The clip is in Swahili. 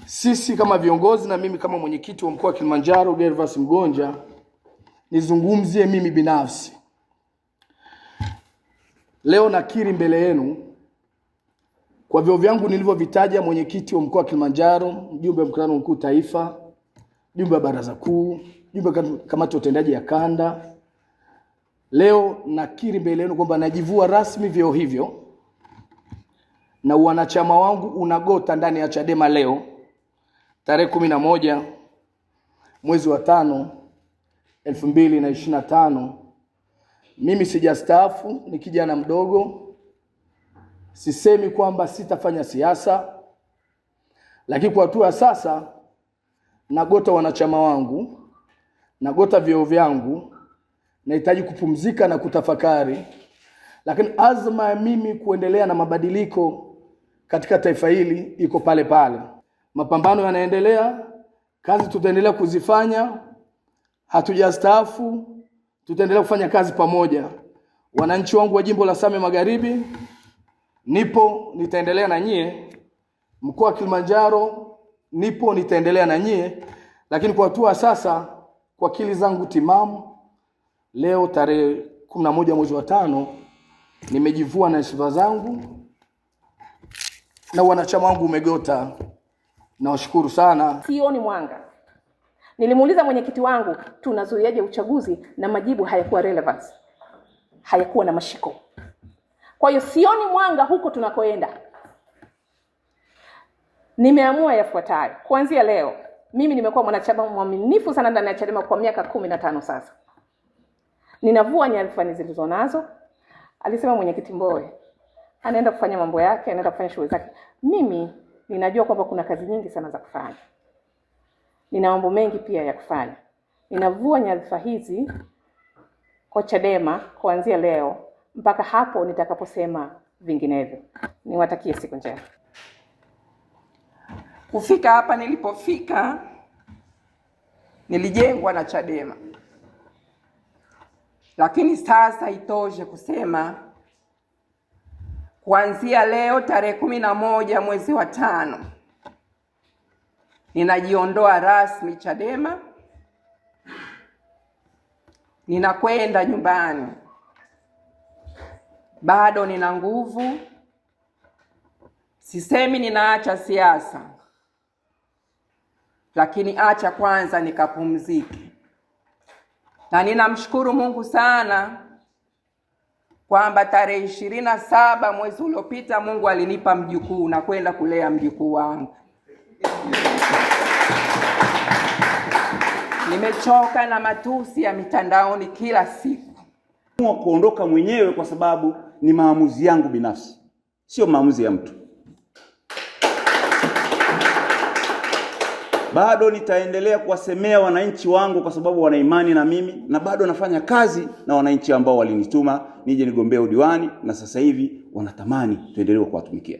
Sisi kama viongozi na mimi kama mwenyekiti wa mkoa wa Kilimanjaro Gervas Mgonja, nizungumzie mimi binafsi. Leo nakiri mbele yenu kwa vyeo vyangu nilivyovitaja: mwenyekiti wa mkoa wa Kilimanjaro, mjumbe wa mkutano mkuu taifa, mjumbe wa baraza kuu, mjumbe wa kamati ya utendaji ya kanda. Leo nakiri mbele yenu kwamba najivua rasmi vyeo hivyo na wanachama wangu unagota ndani ya Chadema leo tarehe 11 mwezi wa 5 2025. Mimi sijastaafu, ni kijana mdogo. Sisemi kwamba sitafanya siasa, lakini kwa hatua sasa nagota wanachama wangu, nagota vyeo vyangu, nahitaji kupumzika na kutafakari. Lakini azma ya mimi kuendelea na mabadiliko katika taifa hili iko pale pale. Mapambano yanaendelea, kazi tutaendelea kuzifanya, hatujastaafu, tutaendelea kufanya kazi pamoja. Wananchi wangu wa jimbo la Same Magharibi, nipo, nitaendelea na nyie. Mkoa wa Kilimanjaro, nipo, nitaendelea na nyie. Lakini kwa hatua sasa, kwa akili zangu timamu, leo tarehe 11 mwezi wa 5 nimejivua na sifa zangu na wanachama wangu umegota. Nawashukuru sana. Sioni mwanga. Nilimuuliza mwenyekiti wangu tunazuiaje uchaguzi, na majibu hayakuwa relevant, hayakuwa na mashiko. Kwa hiyo sioni mwanga huko tunakoenda. Nimeamua yafuatayo. Kuanzia leo, mimi nimekuwa mwanachama mwaminifu sana ndani ya Chadema kwa miaka 15 sasa. Ninavua nyadhifa zilizonazo. Alisema mwenyekiti Mbowe anaenda kufanya mambo yake, anaenda kufanya shughuli zake. Mimi ninajua kwamba kuna kazi nyingi sana za kufanya. Nina mambo mengi pia ya kufanya. Ninavua nyadhifa hizi kwa Chadema kuanzia leo mpaka hapo nitakaposema vinginevyo. Niwatakie siku njema. Kufika hapa nilipofika nilijengwa na Chadema. Lakini sasa itoshe kusema kuanzia leo tarehe 11 mwezi wa 5 ninajiondoa rasmi Chadema. Ninakwenda nyumbani. Bado nina nguvu. Sisemi ninaacha siasa, lakini acha kwanza nikapumzike. Na ninamshukuru Mungu sana kwamba tarehe 27 mwezi uliopita Mungu alinipa mjukuu na kwenda kulea mjukuu wangu. Nimechoka na matusi ya mitandaoni kila siku. Kuondoka mwenyewe kwa sababu ni maamuzi yangu binafsi, sio maamuzi ya mtu. Bado nitaendelea kuwasemea wananchi wangu kwa sababu wana imani na mimi, na bado nafanya kazi na wananchi ambao walinituma nije nigombee udiwani, na sasa hivi wanatamani tuendelee kuwatumikia.